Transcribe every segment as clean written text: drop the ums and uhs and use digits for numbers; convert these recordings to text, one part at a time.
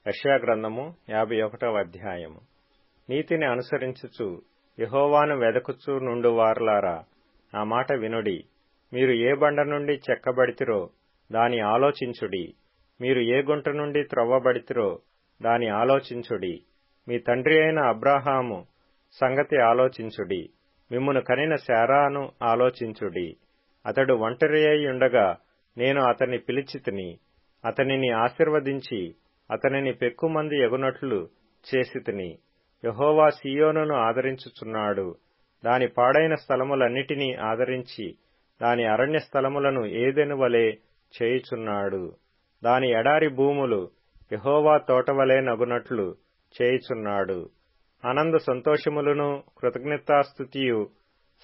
యెషయా గ్రంథము 51వ అధ్యాయము. నీతిని అనుసరించుచు యెహోవాను వెదకుచు నుండు వారలారా, నా మాట వినుడి. మీరు ఏ బండ నుండి చెక్కబడితిరో దాని ఆలోచించుడి. మీరు ఏ గుంట నుండి త్రవ్వబడితిరో దాని ఆలోచించుడి. మీ తండ్రి అయిన అబ్రాహాము సంగతి ఆలోచించుడి. మిమ్మును కనిన శారాను ఆలోచించుడి. అతడు ఒంటరి అయి ఉండగా నేను అతన్ని పిలిచితిని. అతనిని ఆశీర్వదించి అతనిని పెక్కుమంది ఎగునట్లు చేసితిని. యెహోవా సీయోనును ఆదరించుచున్నాడు. దాని పాడైన స్థలములన్నిటినీ ఆదరించి దాని అరణ్య స్థలములను ఏదెను వలె చేయుచున్నాడు. దాని ఎడారి భూములు యెహోవా తోటవలె నగునట్లు చేయుచున్నాడు. ఆనంద సంతోషములను కృతజ్ఞతాస్తుతియు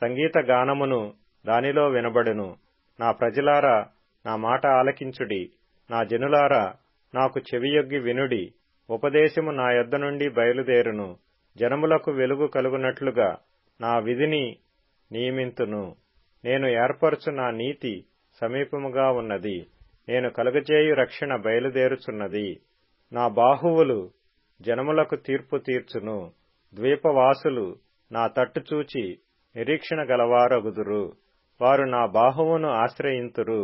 సంగీత గానమును దానిలో వినబడును. నా ప్రజలారా, నా మాట ఆలకించుడి. నా జనులారా, నాకు చెవియొగ్గి వినుడి. ఉపదేశము నా యొద్ద నుండి బయలుదేరును. జనములకు వెలుగు కలుగునట్లుగా నా విధిని నియమింతును. నేను ఏర్పరచు నా నీతి సమీపముగా ఉన్నది. నేను కలుగజేయు రక్షణ బయలుదేరుచున్నది. నా బాహువులు జనములకు తీర్పు తీర్చును. ద్వీపవాసులు నా తట్టు చూచి నిరీక్షణ గలవారగుదురు. వారు నా బాహువును ఆశ్రయింతురు.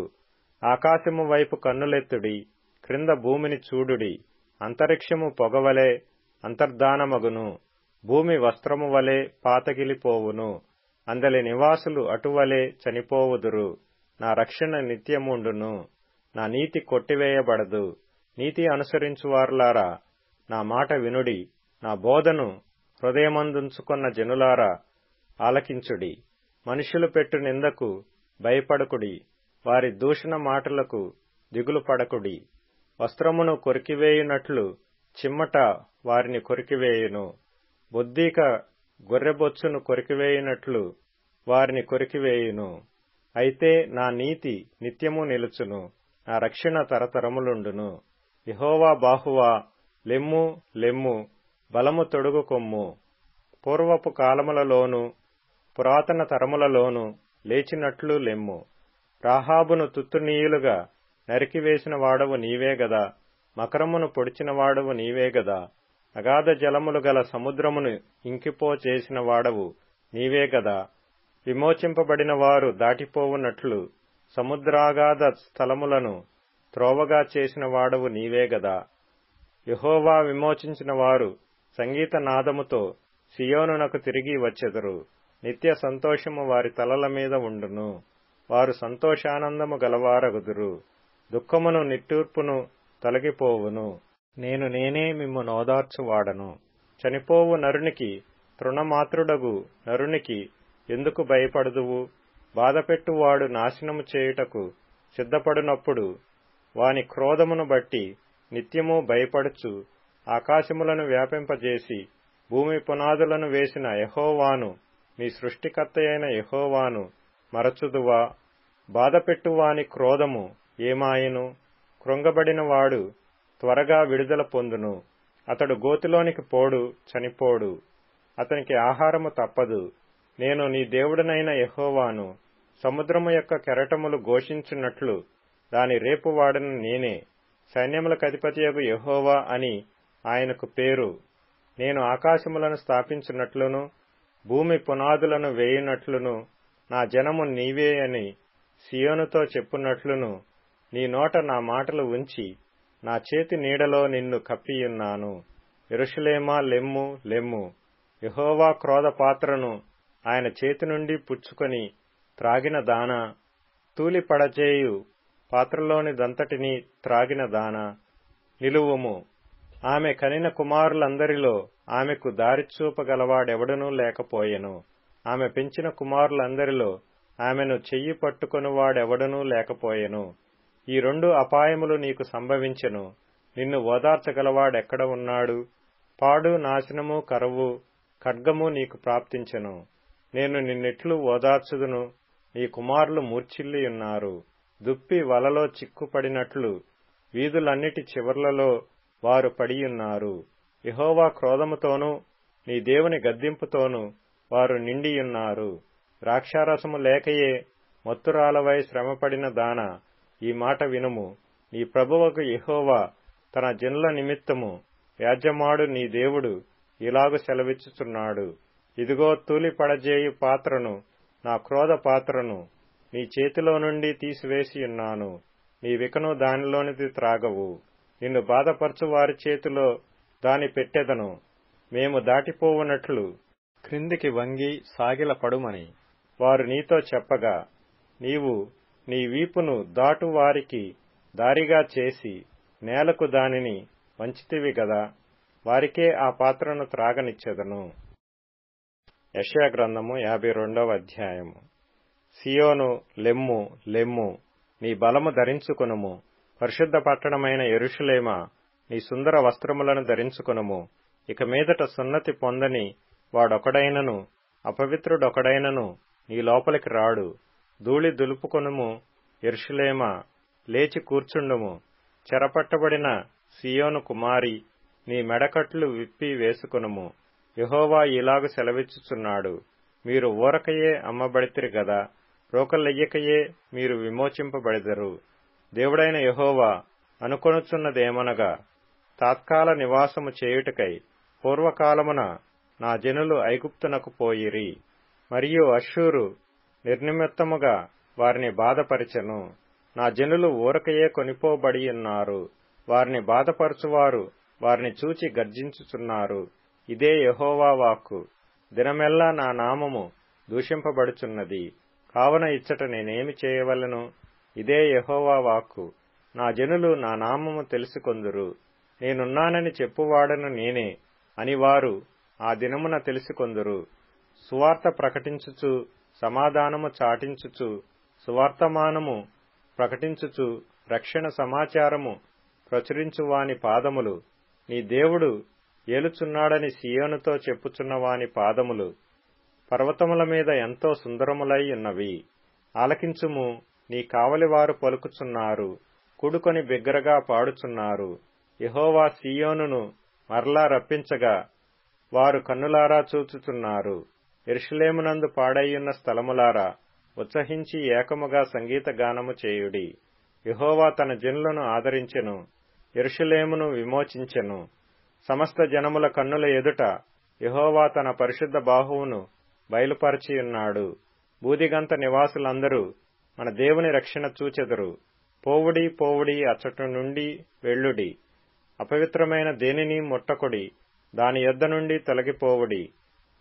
ఆకాశము వైపు కన్నులెత్తుడి. క్రింద భూమిని చూడుడి. అంతరిక్షము పొగవలే అంతర్ధానమగును. భూమి వస్త్రము వలె పాతగిలిపోవును. అందలి నివాసులు అటువలే చనిపోవుదురు. నా రక్షణ నిత్యముండును. నా నీతి కొట్టివేయబడదు. నీతి అనుసరించువారులారా, నా మాట వినుడి. నా బోధను హృదయమందుంచుకొన్న జనులారా, ఆలకించుడి. మనుషులు పెట్టు నిందకు భయపడకుడి. వారి దూషణ మాటలకు దిగులు పడకుడి. వస్త్రమును కొరికివేయునట్లు చిమ్మట వారిని కొరికివేయును. బొద్దీక గొర్రెబొచ్చును కొరికివేయునట్లు వారిని కొరికివేయును. అయితే నా నీతి నిత్యము నిలుచును. నా రక్షణ తరతరములుండును. యెహోవా బాహువా, లెమ్ము లెమ్ము, బలము తొడుగు కొమ్ము. పూర్వపు కాలములలోను పురాతన తరములలోను లేచినట్లు లెమ్ము. రాహాబును తుత్తునీయులుగా నరికివేసిన వాడవు నీవే గదా. మకరమును పొడిచిన వాడవు నీవే గదా. అగాధ జలములు గల సముద్రమును ఇంకిపో చేసిన వాడవు నీవే గదా. విమోచింపబడిన వారు దాటిపోవునట్లు సముద్రాగాధ స్థలములను త్రోవగా చేసిన వాడవు నీవే గదా. యెహోవా విమోచించిన వారు సంగీత నాదముతో సియోనునకు తిరిగి వచ్చెదరు. నిత్య సంతోషము వారి తలల మీద ఉండును. వారు సంతోషానందము గలవారగుదురు. దుఃఖమును నిట్టూర్పును తొలగిపోవును. నేనే మిమ్ము నోదార్చువాడను. చనిపోవు నరునికి, తృణమాత్రుడగు నరునికి ఎందుకు భయపడుదువు? బాధపెట్టువాడు నాశనము చేయుటకు సిద్ధపడినప్పుడు వాని క్రోధమును బట్టి నిత్యము భయపడుచు ఆకాశములను వ్యాపింపజేసి భూమి పునాదులను వేసిన యెహోవాను, మీ సృష్టికర్తయైన యెహోవాను మరచుదువా? బాధపెట్టువాని క్రోధము ఏమాయను? కృంగబడినవాడు త్వరగా విడుదల పొందును. అతడు గోతిలోనికి పోడు, చనిపోడు. అతనికి ఆహారము తప్పదు. నేను నీ దేవుడనైన యెహోవాను. సముద్రము యొక్క కెరటములు ఘోషించున్నట్లు దాని రేపువాడను నేనే. సైన్యములకధిపతియగు యెహోవా అని ఆయనకు పేరు. నేను ఆకాశములను స్థాపించున్నట్లును భూమి పునాదులను వేయునట్లును నా జనము నీవే అని సియోనుతో చెప్పున్నట్లును నీ నోట నా మాటలు ఉంచి నా చేతి నీడలో నిన్ను కప్పియున్నాను. యెరూషలేమా, లెమ్ము లెమ్ము. యెహోవా క్రోధ పాత్రను ఆయన చేతి నుండి పుచ్చుకొని త్రాగిన దానా, తూలి పడచేయు పాత్రలోనిదంతటినీ త్రాగిన దానా, నిలువుము. ఆమె కనిన కుమారులందరిలో ఆమెకు దారిచూపగలవాడెవడనూ లేకపోయెను. ఆమె పెంచిన కుమారులందరిలో ఆమెను చెయ్యి పట్టుకొనువాడెవడనూ లేకపోయెను. ఈ 2 అపాయములు నీకు సంభవించెను. నిన్ను ఓదార్చగలవాడెక్కడ ఉన్నాడు? పాడు, నాశనము, కరువు, ఖడ్గము నీకు ప్రాప్తించెను. నేను నిన్నెట్లు ఓదార్చుదును? నీ కుమారులు మూర్ఛిల్లియున్నారు. దుప్పి వలలో చిక్కుపడినట్లు వీధులన్నిటి చివర్లలో వారు పడియున్నారు. యెహోవా క్రోధముతోనూ నీ దేవుని గద్దింపుతోనూ వారు నిండియున్నారు. ద్రాక్షారసము లేకయే మత్తురాలవై శ్రమపడిన దానా, ఈ మాట వినుము. నీ ప్రభువకు యెహోవా తన జనుల నిమిత్తము వ్యాజ్యమాడు నీ దేవుడు ఇలాగు సెలవిచ్చుచున్నాడు. ఇదిగో తూలి పడజేయు పాత్రను, నా క్రోధ పాత్రను నీ చేతిలో నుండి తీసివేసియున్నాను. నీవికను దానిలోనిది త్రాగవు. నిన్ను బాధపరచు వారి చేతిలో దాని పెట్టెదను. మేము దాటిపోవునట్లు క్రిందికి వంగి సాగిలపడుమని వారు నీతో చెప్పగా, నీవు నీ వీపును దాటు వారికి దారిగా చేసి నేలకు దానిని వంచితివి గదా, వారికే ఆ పాత్రను త్రాగనిచ్చెదను. యెషయా గ్రంథము 52వ అధ్యాయము. సియోను, లెమ్ము, లెమ్ము, నీ బలము ధరించుకొనుము. పరిశుద్ధ పట్టణమైన యెరూషలేమా, నీ సుందర వస్త్రములను ధరించుకొనుము. ఇక మీదట సున్నతి పొందని వాడొకడైనను, అపవిత్రుడొకడైనను నీ లోపలికి రాడు. ధూళి దులుపుకొనుము యెరూషలేమా, లేచి కూర్చుండుము. చెరపట్టబడిన సియోను కుమారి, నీ మెడకట్లు విప్పి వేసుకొనుము. యెహోవా ఇలాగు సెలవిచ్చుచున్నాడు, మీరు ఊరకయే అమ్మబడితిరి గదా, రోకలెయ్యకయే మీరు విమోచింపబడెదరు. దేవుడైన యెహోవా అనుకొనుచున్నదేమనగా, తాత్కాల నివాసము చేయుటకై పూర్వకాలమున నా జనులు ఐగుప్తునకు పోయిరి, మరియు అష్షూరు నిర్నిమిత్తముగా వారిని బాధపరిచెను. నా జనులు ఊరకయే కొనిపోబడియున్నారు. వారిని బాధపరచువారు వారిని చూచి గర్జించుచున్నారు. ఇదే యెహోవా వాక్కు. దినమెల్లా నా నామము దూషింపబడుచున్నది. కావున ఇచ్చట నేనేమి చేయవలెను? ఇదే యెహోవా వాక్కు. నా జనులు నా నామము తెలుసుకొందురు. నేనున్నానని చెప్పువాడను నేనే అని వారు ఆ దినమున తెలుసుకొందురు. సువార్త ప్రకటించుచు, సమాధానము చాటించుచు, సువర్తమానము ప్రకటించుచు, రక్షణ సమాచారము ప్రచురించువాని పాదములు, నీ దేవుడు ఏలుచున్నాడని సియోనుతో చెప్పుచున్నవాని పాదములు పర్వతముల మీద ఎంతో సుందరములై ఉన్నవి. ఆలకించుము, నీ కావలివారు పలుకుచున్నారు, కూడుకొని బిగ్గరగా పాడుచున్నారు. యెహోవా సియోనును మరలా రప్పించగా వారు కన్నులారా చూచుచున్నారు. యెరూషలేమునందు పాడైయున్న స్థలములారా, ఉత్సహించి ఏకముగా సంగీత గానము చేయుడి. యెహోవా తన జనులను ఆదరించెను, యెరూషలేమును విమోచించెను. సమస్త జనముల కన్నుల ఎదుట యెహోవా తన పరిశుద్ధ బాహువును బయలుపరచియున్నాడు. బూదిగంత నివాసులందరూ మన దేవుని రక్షణ చూచెదరు. పోవుడి, పోవుడి, అచ్చటి నుండి వెళ్ళుడి. అపవిత్రమైన దేనిని ముట్టకుడి, దాని యొద్ద నుండి తొలగిపోవుడి.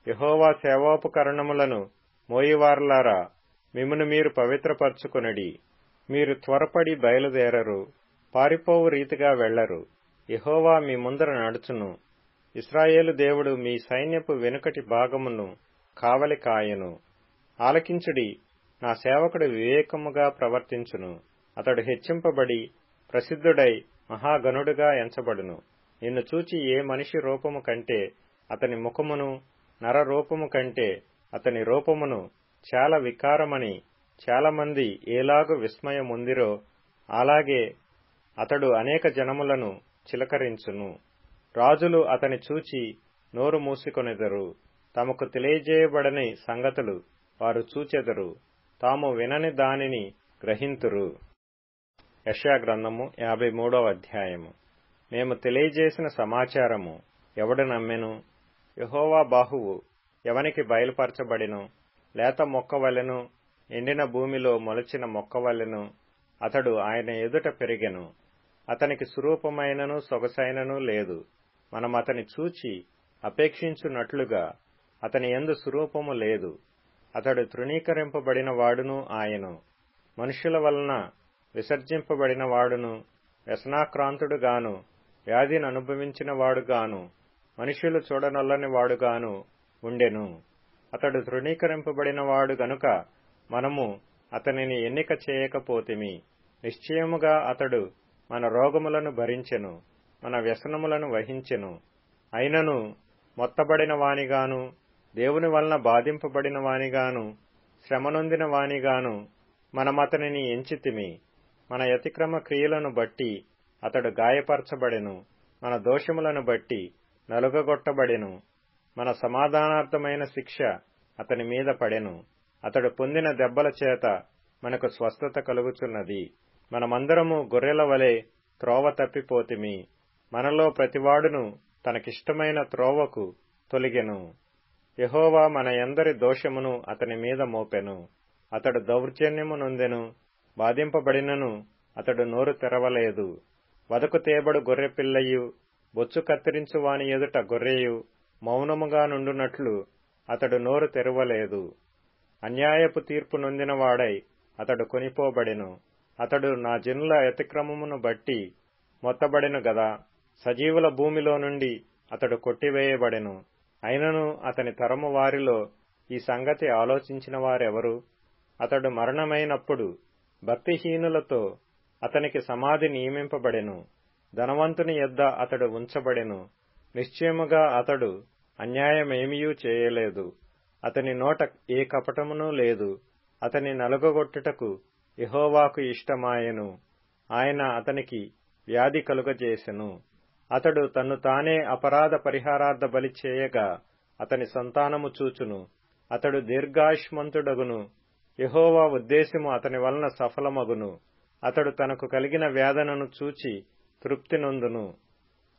యెహోవా సేవోపకరణములను మోయివారలారా, మిమ్మును మీరు పవిత్రపరచుకొనుడి. మీరు త్వరపడి బయలుదేరరు, పారిపోవు రీతిగా వెళ్లరు. యెహోవా మీ ముందర నడుచును. ఇశ్రాయేలు దేవుడు మీ సైన్యపు వెనుకటి భాగమును కావలి కాయను. ఆలకించుడి, నా సేవకుడు వివేకముగా ప్రవర్తించును. అతడు హెచ్చింపబడి ప్రసిద్ధుడై మహాగణుడుగా ఎంచబడును. నిన్ను చూచి ఏ మనిషి రూపము కంటే అతని ముఖమును, నర రూపము కంటే అతని రూపమును చాలా వికారమని చాలామంది ఏలాగు విస్మయముందిరో, అలాగే అతడు అనేక జనములను చిలకరించును. రాజులు అతని చూచి నోరు మూసికొనెదరు. తమకు తెలియజేయబడని సంగతులు వారు చూచెదరు, తాము వినని దానిని గ్రహింతురు. యెషయా గ్రంథము 53వ అధ్యాయము. మేము తెలియజేసిన సమాచారము ఎవడు నమ్మెను? యెహోవా బాహువు ఎవనికి బయలుపరచబడిను? లేత మొక్కవలెను, ఎండిన భూమిలో మొలచిన మొక్కవలెను అతడు ఆయన ఎదుట పెరిగెను. అతనికి సురూపమైనను సొగసైనను లేదు. మనమతని చూచి అపేక్షించున్నట్లుగా అతని యందు సురూపము లేదు. అతడు తృణీకరింపబడిన వాడును ఆయను, మనుష్యుల వలన విసర్జింపబడిన వాడును, వ్యసనాక్రాంతుడుగాను, వ్యాధిని అనుభవించిన వాడుగాను, మనుష్యులు చూడనొల్లని వాడుగాను ఉండెను. అతడు తృణీకరింపబడిన వాడు గనుక మనము అతనిని ఎన్నిక చేయకపోతిమి. నిశ్చయముగా అతడు మన రోగములను భరించెను, మన వ్యసనములను వహించెను. అయినను మొత్తబడిన వానిగాను, దేవుని వలన బాధింపబడిన వానిగాను, శ్రమనొందిన వానిగాను మనమతనిని ఎంచితిమి. మన అతిక్రమ క్రియలను బట్టి అతడు గాయపరచబడెను, మన దోషములను బట్టి నలుగగొట్టబడెను. మన సమాధానార్థమైన శిక్ష అతని మీద పడెను. అతడు పొందిన దెబ్బల చేత మనకు స్వస్థత కలుగుచున్నది. మనమందరము గొర్రెల వలె త్రోవ తప్పిపోతిమి, మనలో ప్రతివాడును తనకిష్టమైన త్రోవకు తొలిగెను. యెహోవా మన యందరి దోషమును అతని మీద మోపెను. అతడు దౌర్జన్యము నొందెను, బాధింపబడినను అతడు నోరు తెరవలేదు. వదకు తేబడు గొర్రెపిల్లయు, బొచ్చు కత్తిరించు వాని ఎదుట గొర్రెయు మౌనముగా నుండునట్లు అతడు నోరు తెరవలేదు. అన్యాయపు తీర్పు నొందినవాడై అతడు కొనిపోబడెను. అతడు నా జనుల అతిక్రమమును బట్టి మొత్తబడెను గదా. సజీవుల భూమిలో నుండి అతడు కొట్టివేయబడెను. అయినను అతని తరము వారిలో ఈ సంగతి ఆలోచించిన వారెవరు? అతడు మరణమైనప్పుడు భక్తిహీనులతో అతనికి సమాధి నియమింపబడెను. ధనవంతుని యొద్ద అతడు ఉంచబడెను. నిశ్చయముగా అతడు అన్యాయమేమియూ చేయలేదు. అతని నోట ఏ కపటమునూ లేదు. అతని నలుగగొట్టుటకు యెహోవాకు ఇష్టమాయెను. ఆయన అతనికి వ్యాధి కలుగజేసెను. అతడు తన్ను తానే అపరాధ పరిహారార్థ బలి చేయగా అతని సంతానము చూచును. అతడు దీర్ఘాయుష్మంతుడగును. యెహోవా ఉద్దేశము అతని వలన సఫలమగును. అతడు తనకు కలిగిన వేదనను చూచి తృప్తి నొందును.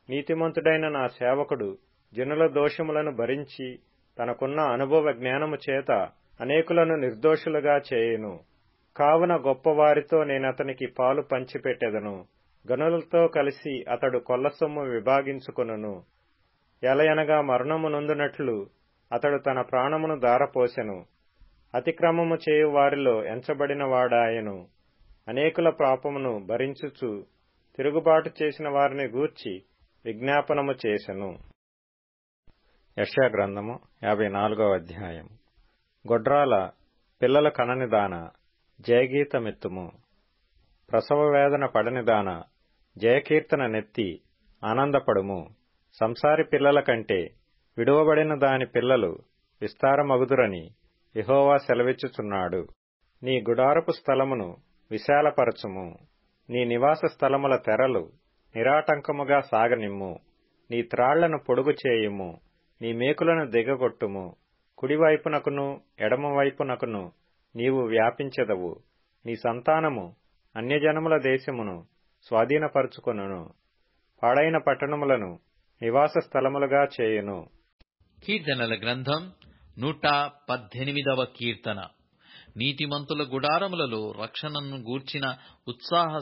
నీతిమంతుడైన నా సేవకుడు జనుల దోషములను భరించి తనకున్న అనుభవ జ్ఞానము చేత అనేకులను నిర్దోషులుగా చేయును. కావున గొప్పవారితో నేనతనికి పాలు పంచిపెట్టెదను. గనులతో కలిసి అతడు కొల్లసొమ్ము విభాగించుకొనును. ఎలయనగా మరణము నొందునట్లు అతడు తన ప్రాణమును దారపోసెను. అతిక్రమము చేయు వారిలో ఎంచబడిన వాడాయెను. అనేకుల పాపమును భరించుచు తిరుగుబాటు చేసిన వారిని గూర్చి విజ్ఞాపనము చేసెను. యెషయా గ్రంథము 54వ అధ్యాయం. గొడ్రాల పిల్లల కననిదాన జయగీతమెత్తుము. ప్రసవ వేదన పడనిదాన జయకీర్తన నెత్తి ఆనందపడుము. సంసారి పిల్లల కంటే విడువబడిన దాని పిల్లలు విస్తారమగుదురని యెహోవా సెలవిచ్చుచున్నాడు. నీ గుడారపు స్థలమును విశాలపరచుము. నీ నివాస స్థలముల తెరలు నిరాటంకముగా సాగనిమ్ము. నీ త్రాళ్లను పొడుగు చేయుము. నీ మేకులను దిగగొట్టుము. కుడివైపునకును ఎడమవైపునకును నీవు వ్యాపించెదవు. నీ సంతానము అన్యజనముల దేశమును స్వాధీనపరుచుకొనును. పాడైన పట్టణములను నివాస స్థలములుగా చేయును. కీర్తనల గ్రంథం 118వ కీర్తన. నీతిమంతుల గుడారములలో రక్షణను గూర్చిన ఉత్సాహ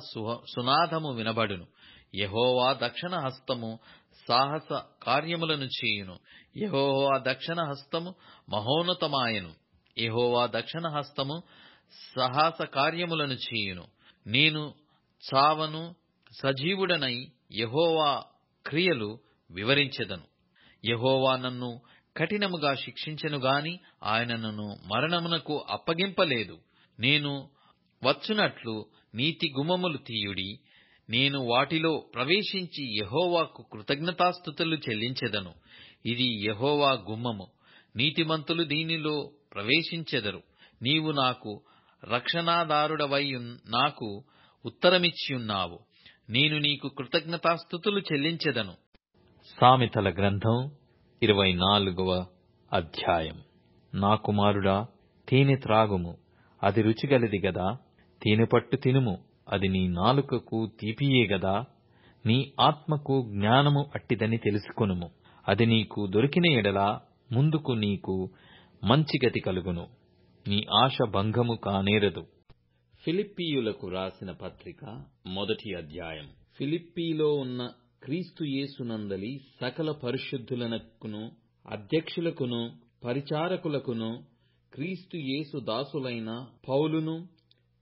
సునాదము వినబడును. యెహోవా దక్షిణ హస్తము సాహస కార్యములను చేయును. యెహోవా దక్షిణ హస్తము మహోన్నతమాయను. యెహోవా దక్షిణ హస్తము సాహస కార్యములను చేయును. నేను చావను, సజీవుడనై యెహోవా క్రియలు వివరించెదను. యెహోవా నన్ను కఠినముగా శిక్షించెను గాని ఆయన నన్ను మరణమునకు అప్పగింపలేదు. నేను వచ్చునట్లు నీతి గుమ్మములు తీయుడి. నేను వాటిలో ప్రవేశించి యెహోవాకు కృతజ్ఞతాస్తుతులు చెల్లించెదను. ఇది యెహోవా గుమ్మము, నీతిమంతులు దీనిలో ప్రవేశించెదరు. నీవు నాకు రక్షణాదారుడవై నాకు ఉత్తరమిచ్చియున్నావు. నేను నీకు కృతజ్ఞతాస్తుతులు చెల్లించెదను. సామెతల గ్రంథం 24వ అధ్యాయం. నా కుమారుడా, తేనె త్రాగుము, అది రుచిగలది గదా. తేనె పట్టు తినుము, అది నీ నాలుకకు తీపియే గదా. నీ ఆత్మకు జ్ఞానము అట్టిదని తెలుసుకొనుము. అది నీకు దొరికిన ఎడల ముందుకు నీకు మంచి గతి కలుగును. నీ ఆశ భంగము కానేరదు. ఫిలిప్పీయులకు రాసిన పత్రిక 1వ అధ్యాయం. ఫిలిప్పీలో ఉన్న క్రీస్తు యేసునందలి సకల పరిశుద్ధులకును అధ్యక్షులకును పరిచారకులకును క్రీస్తు యేసు దాసులైన పౌలును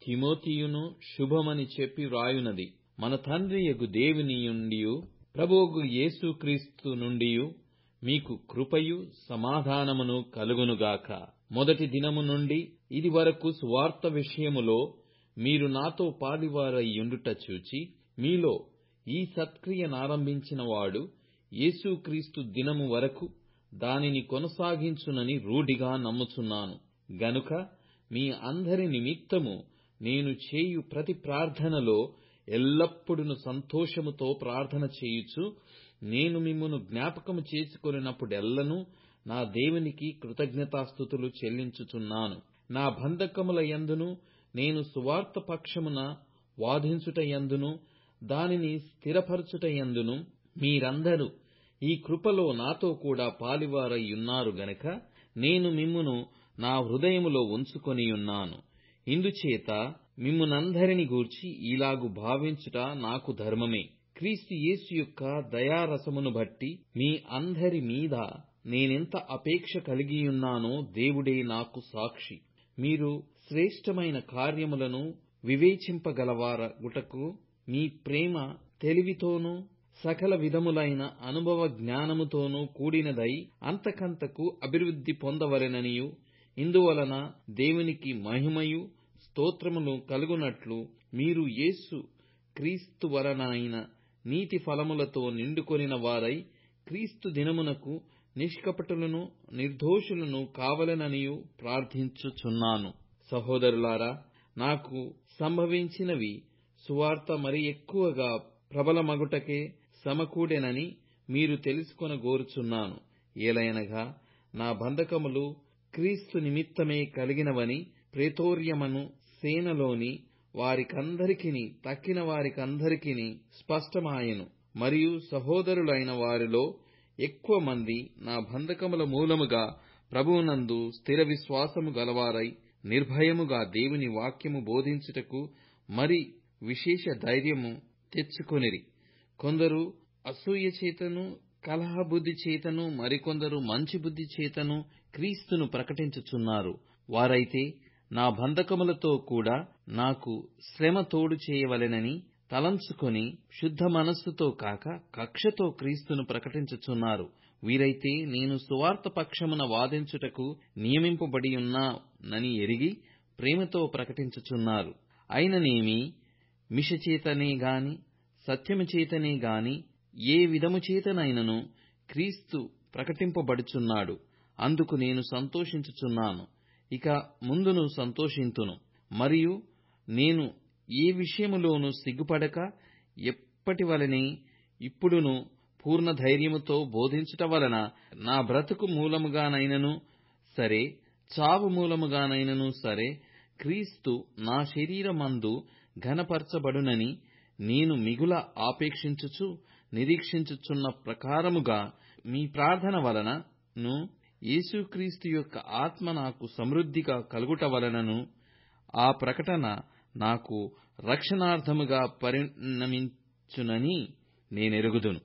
తిమోతియును శుభమని చెప్పి వ్రాయునది. మన తండ్రియగు దేవుని నుండియు ప్రభువు యేసుక్రీస్తు నుండియు మీకు కృపయు సమాధానమును కలుగునుగాక. మొదటి దినము నుండి ఇది వరకు సువార్త విషయములో మీరు నాతో పాలివారయ్యుండుట చూచి మీలో ఈ సత్క్రియనారంభించిన వాడు యేసుక్రీస్తు దినము వరకు దానిని కొనసాగించునని రూఢిగా నమ్ముచున్నాను. గనుక మీ అందరి నిమిత్తము నేను చేయు ప్రతి ప్రార్థనలో ఎల్లప్పుడూ సంతోషముతో ప్రార్థన చేయుచు నేను మిమ్మును జ్ఞాపకము చేసుకొనినప్పుడెల్లను నా దేవునికి కృతజ్ఞతాస్తుతులు చెల్లించుచున్నాను. నా బంధకముల యందును నేను సువార్త పక్షమున వాదించుట యందును దానిని స్థిరపరచుట యందును మీరందరూ ఈ కృపలో నాతో కూడా పాలివారై ఉన్నారు గనక నేను మిమ్మును నా హృదయములో ఉంచుకొనియున్నాను. ఇందుచేత మిమ్మునందరిని గూర్చి ఇలాగు భావించుట నాకు ధర్మమే. క్రీస్తు యేసు యొక్క దయారసమును బట్టి మీ అందరి మీద నేనెంత అపేక్ష కలిగియున్నానో దేవుడే నాకు సాక్షి. మీరు శ్రేష్టమైన కార్యములను వివేచింపగలవారగుటకు మీ ప్రేమ తెలివితోనూ సకల విధములైన అనుభవ జ్ఞానముతోనూ కూడినదై అంతకంతకు అభివృద్ధి పొందవలెననియు, ఇందువలన దేవునికి మహిమయు స్తోత్రములు కలుగునట్లు మీరు యేసు క్రీస్తు వలనైన నీతి ఫలములతో నిండుకొనిన వారై క్రీస్తు దినమునకు నిష్కపటులను నిర్దోషులను కావలెననియు ప్రార్థించుచున్నాను. సహోదరులారా, నాకు సంభవించినవి సువార్త మరి ఎక్కువగా ప్రబలమగుటకే సమకూడెనని మీరు తెలుసుకొనగోరుచున్నాను. ఏలయనగా నా బంధకములు క్రీస్తు నిమిత్తమే కలిగినవని ప్రేతోర్యమను సేనలోని వారికందరికిని తక్కిన వారికందరికిని స్పష్టమాయెను. మరియు సహోదరులైన వారిలో ఎక్కువ మంది నా బంధకముల మూలముగా ప్రభువునందు స్థిర విశ్వాసము గలవారై నిర్భయముగా దేవుని వాక్యము బోధించుటకు మరి విశేష ధైర్యము తెచ్చుకొనిరి. కొందరు అసూయ చేతను కలహ బుద్ధి చేతను మరికొందరు మంచి బుద్ధి చేతను క్రీస్తును ప్రకటించుచున్నారు. వారైతే నా బంధకములతో కూడా నాకు శ్రమ తోడు చేయవలెనని తలంచుకొని శుద్ధ మనస్సుతో కాక కక్షతో క్రీస్తును ప్రకటించుచున్నారు. వీరైతే నేను సువార్త పక్షమున వాదించుటకు నియమింపబడియున్నానని ఎరిగి ప్రేమతో ప్రకటించుచున్నారు. అయిననేమి మిషచేతనే గాని సత్యము చేతనే గాని ఏ విధము చేతనైనను క్రీస్తు ప్రకటింపబడుచున్నాడు. అందుకు నేను సంతోషించుచున్నాను, ఇక ముందును సంతోషింతును. మరియు నేను ఏ విషయములోనూ సిగ్గుపడక ఎప్పటివలనే ఇప్పుడును పూర్ణ ధైర్యముతో బోధించుట వలన నా బ్రతుకు మూలముగానైనను సరే, చావు మూలముగానైనను సరే, క్రీస్తు నా శరీరమందు ఘనపరచబడునని నేను మిగుల ఆపేక్షించుచు నిరీక్షించుచున్న ప్రకారముగా మీ ప్రార్థన వలనను యేసుక్రీస్తు యొక్క ఆత్మ నాకు సమృద్ధిగా కలుగుట వలనను ఆ ప్రకటన నాకు రక్షణార్థముగా పరిణమించునని నేనెరుగుదును.